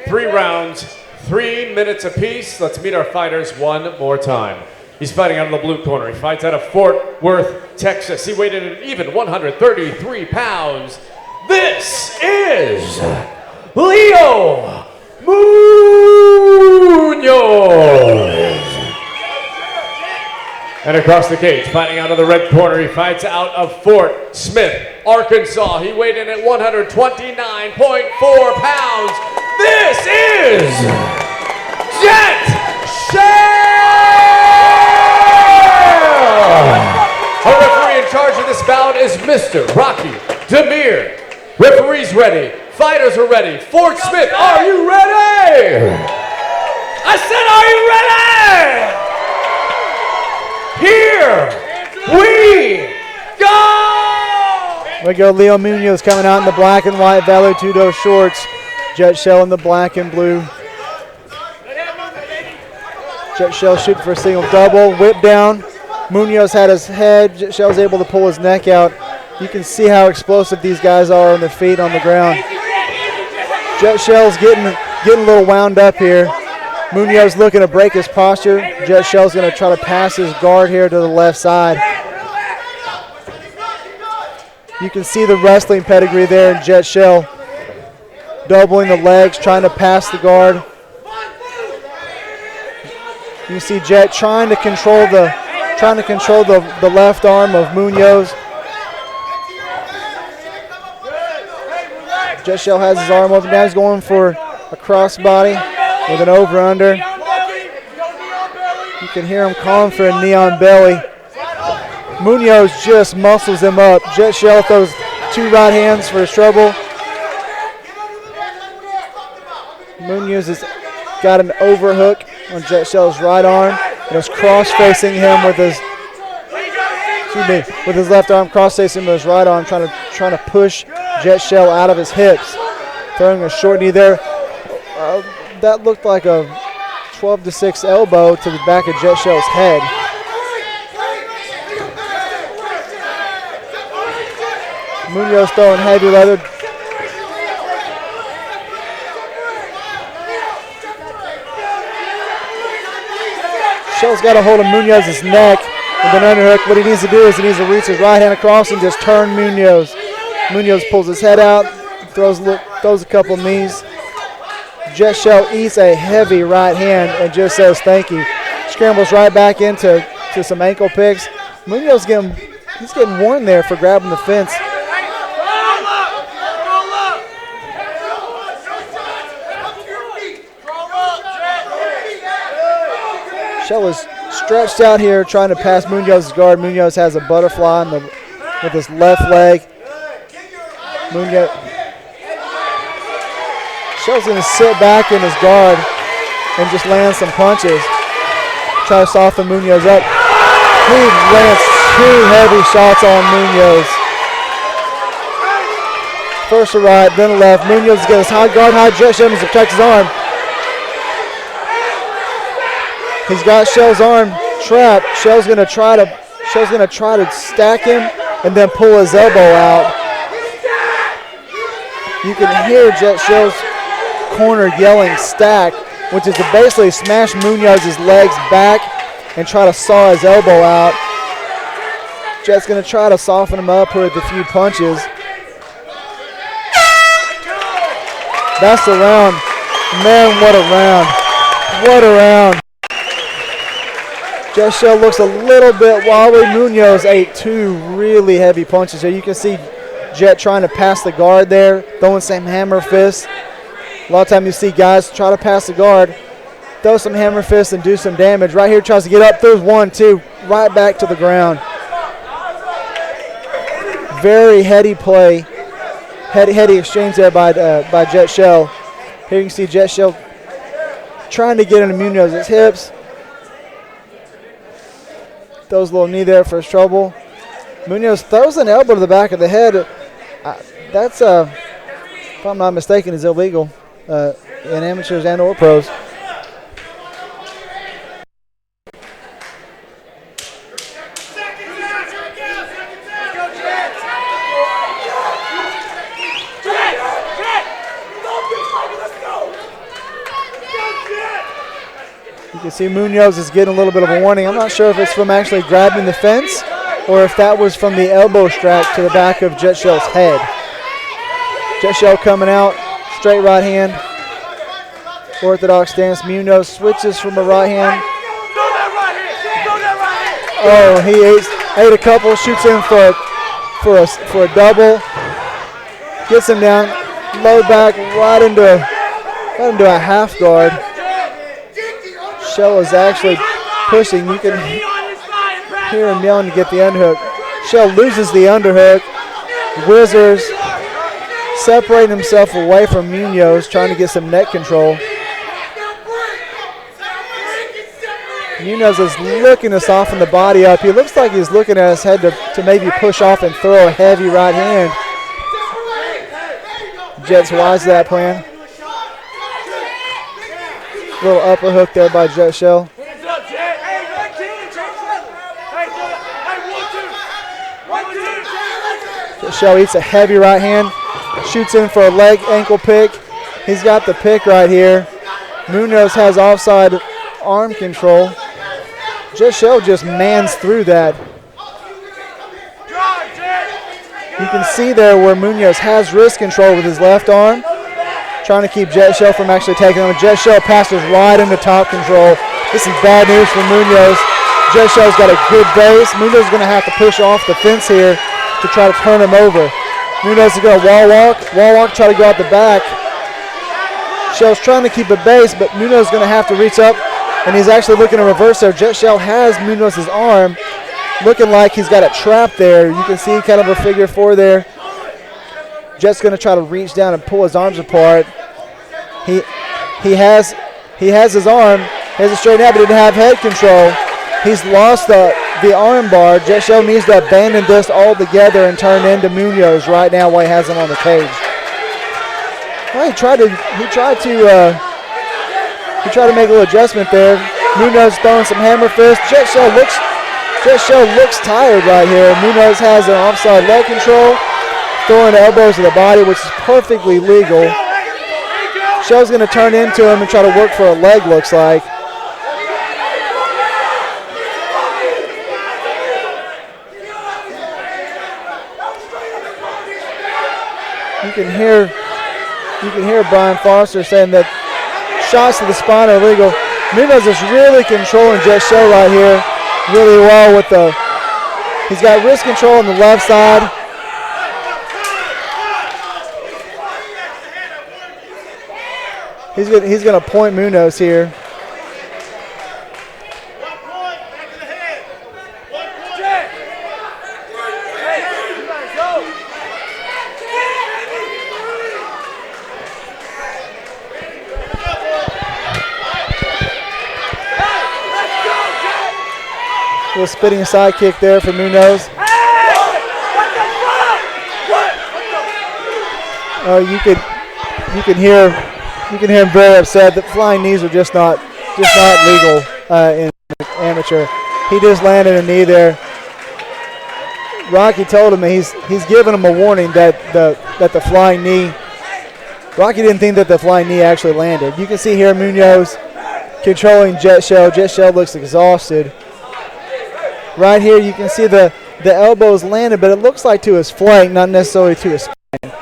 3 rounds, 3 minutes apiece. Let's meet our fighters one more time. He's fighting out of the blue corner. He fights out of Fort Worth, Texas. He weighed in at even 133 pounds. This is Leo Munoz. And across the cage, fighting out of the red corner, he fights out of Fort Smith, Arkansas. He weighed in at 129.4 pounds. This is Jett. Our referee in charge of this bout is Mr. Rocky Demir. Referee's ready. Fighters are ready. Fort Smith, are you ready? I said, are you ready? Here we go! There we go, Leo Munoz coming out in the black and white Vale-Tudo shorts. Jett Shell in the black and blue. Jett Shell shooting for a single double, whip down. Munoz had his head. Jett Shell's able to pull his neck out. You can see how explosive these guys are on their feet on the ground. Jett Shell's getting a little wound up here. Munoz looking to break his posture. Jett Shell's going to try to pass his guard here to the left side. You can see the wrestling pedigree there in Jett Shell. Doubling the legs, trying to pass the guard. You can see Jett trying to control the left arm of Munoz. Jett Shell has his arm open. Now he's going for a crossbody with an over-under. You can hear him calling for a knee on belly. Munoz just muscles him up. Jett Shell throws 2 right hands for his trouble. Munoz has got an overhook on Jett Shell's right arm and is cross-facing him with his left arm, cross-facing him with his right arm, trying to push Jett Shell out of his hips. Throwing a short knee there. That looked like a 12-6 elbow to the back of Jett Shell's head. Munoz throwing heavy leather. Shell's got a hold of Munoz's neck with an underhook. What he needs to do is he needs to reach his right hand across and just turn Munoz. Munoz pulls his head out, throws a couple knees. Jett Shell eats a heavy right hand and just says thank you. Scrambles right back into some ankle picks. Munoz he's getting warned there for grabbing the fence. Shell is stretched out here trying to pass Munoz's guard. Munoz has a butterfly with his left leg. Shell's going to sit back in his guard and just land some punches. Try to soften Munoz up. He lands 2 heavy shots on Munoz. First a right, then a left. Munoz gets his high guard high. Jett Shell needs to protect his arm. He's got Shell's arm trapped. Shell's going to try to stack him and then pull his elbow out. You can hear Jett Shell's corner yelling stack, which is to basically smash Munoz's legs back and try to saw his elbow out. Jett's going to try to soften him up with a few punches. That's the round. Man, what a round. What a round. Jett Shell looks a little bit wobbly. Munoz ate 2 really heavy punches. So you can see Jett trying to pass the guard there, throwing some hammer fists. A lot of times you see guys try to pass the guard, throw some hammer fists and do some damage. Right here tries to get up, throws 1, 2, right back to the ground. Very heady play, heady exchange there by Jett Shell. Here you can see Jett Shell trying to get into Munoz's hips. Throws a little knee there for his trouble. Munoz throws an elbow to the back of the head. That's, if I'm not mistaken, is illegal in amateurs and or pros. You can see Munoz is getting a little bit of a warning. I'm not sure if it's from actually grabbing the fence or if that was from the elbow strap to the back of Jett Shell's head. Jett Shell coming out, straight right hand, orthodox stance. Munoz switches from a right hand. Oh, he ate a couple, shoots in for a double, gets him down, low back right into a half guard. Shell is actually pushing. You can hear him yelling to get the underhook. Shell loses the underhook. Wizards separating himself away from Munoz, trying to get some neck control. Munoz is looking to soften the body up. He looks like he's looking at his head to maybe push off and throw a heavy right hand. Jett's wise to that plan. Little upper hook there by Jett Shell. Jett Shell eats a heavy right hand, shoots in for a leg ankle pick. He's got the pick right here. Munoz has offside arm control. Jett Shell just mans through that. You can see there where Munoz has wrist control with his left arm, trying to keep Jett Shell from actually taking him. Jett Shell passes right into top control. This is bad news for Munoz. Jett Shell's got a good base. Munoz is going to have to push off the fence here to try to turn him over. Munoz is going to wall walk, try to go out the back. Shell's trying to keep a base, but Munoz is going to have to reach up, and he's actually looking to reverse there. Jett Shell has Munoz's arm, looking like he's got a trap there. You can see kind of a figure four there. Jett's going to try to reach down and pull his arms apart. He has his arm. He has it straightened out, but didn't have head control. He's lost the arm bar. Jett Shell needs to abandon this altogether and turn into Munoz right now while he has him on the cage. Well, he tried to make a little adjustment there. Munoz throwing some hammer fist. Jett Shell looks tired right here. Munoz has an offside leg control, throwing elbows to the body, which is perfectly legal. Shell's going to turn into him and try to work for a leg, looks like. You can hear Brian Foster saying that shots to the spine are legal. Munoz is really controlling Jett Shell right here really well with he's got wrist control on the left side. He's gonna point Munoz here. Little spinning side kick there for Munoz. Oh, you can hear him very upset. The flying knees are just not legal in amateur. He just landed a knee there. Rocky told him he's giving him a warning that the flying knee. Rocky didn't think that the flying knee actually landed. You can see here Munoz controlling Jett Shell. Jett Shell looks exhausted. Right here you can see the elbows landed, but it looks like to his flank, not necessarily to his spine.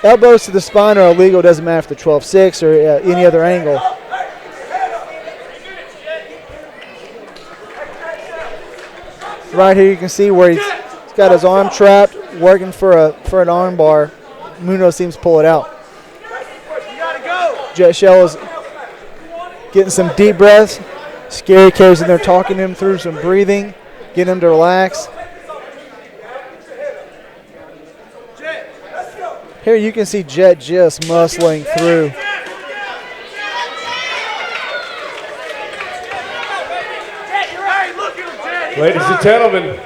Elbows to the spine are illegal. Doesn't matter if they're 12-6 or any other angle. Right here you can see where he's got his arm trapped, working for an arm bar. Munoz seems to pull it out. Jett Shell is getting some deep breaths. Scary K's in there talking to him through some breathing, getting him to relax. Here you can see Jett just muscling through. Ladies and gentlemen,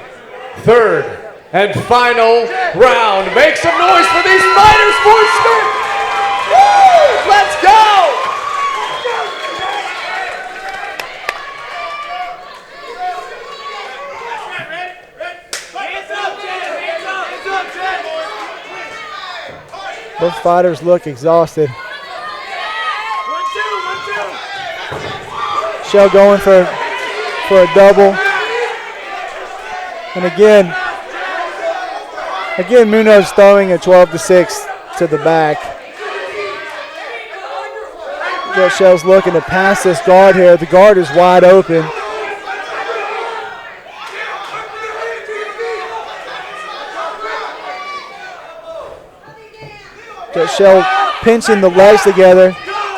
third and final round. Make some noise for these fighters, sportsmen! Woo! Let's go! Both fighters look exhausted. Shell going for a double. And again, Munoz throwing a 12-6 to the back. Jett Shell's looking to pass this guard here. The guard is wide open. Jett Shell pinching the legs together,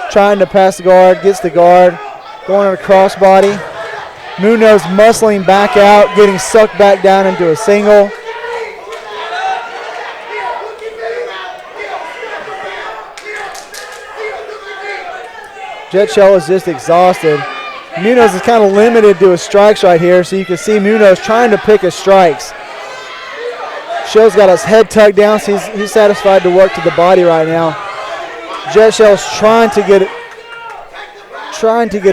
trying to pass the guard, gets the guard, going on a crossbody. Munoz muscling back out, getting sucked back down into a single. Jett Shell is just exhausted. Munoz is kind of limited to his strikes right here, so you can see Munoz trying to pick his strikes. Shell's got his head tucked down, so he's satisfied to work to the body right now. Jett Shell's trying to get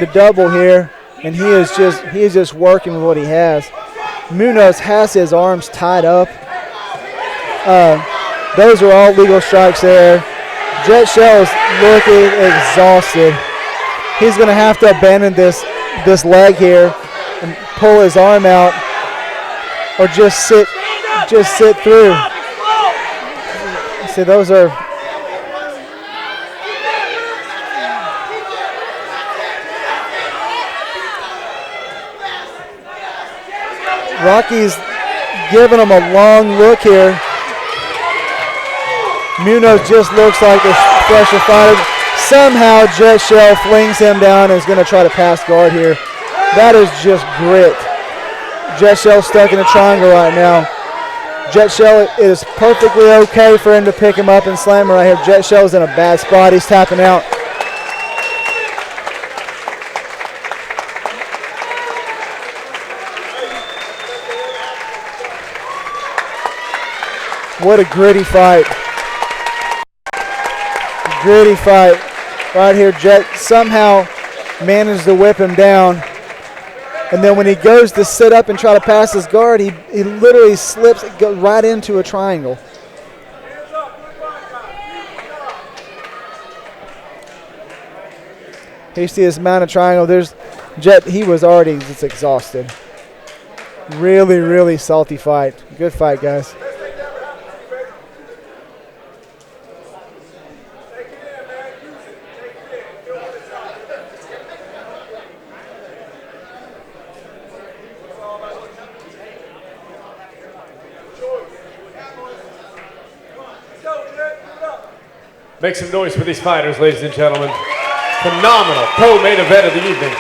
a double here, and he is just working with what he has. Munoz has his arms tied up. Those are all legal strikes there. Jett Shell is looking exhausted. He's going to have to abandon this leg here and pull his arm out, or just sit through. See, those are Rocky's giving him a long look here. Munoz just looks like a fresher fighter. Somehow Jett Shell flings him down and is going to try to pass guard here. That is just grit. Jett Shell stuck in a triangle right now. Jett Shell, it is perfectly okay for him to pick him up and slam him right here. Jett Shell is in a bad spot. He's tapping out. What a gritty fight. Gritty fight. Right here, Jett somehow managed to whip him down. And then when he goes to sit up and try to pass his guard, he literally slips, goes right into a triangle. Here you see this mounted triangle. There's Jett, he was already just exhausted. Really, really salty fight. Good fight, guys. Make some noise for these fighters, ladies and gentlemen. Phenomenal co-main event of the evening.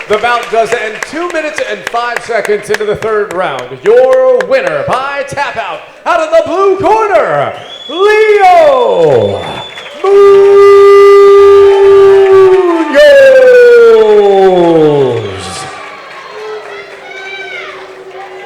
The bout does end 2 minutes and 5 seconds into the third round. Your winner by tap out of the blue corner, Leo Munoz.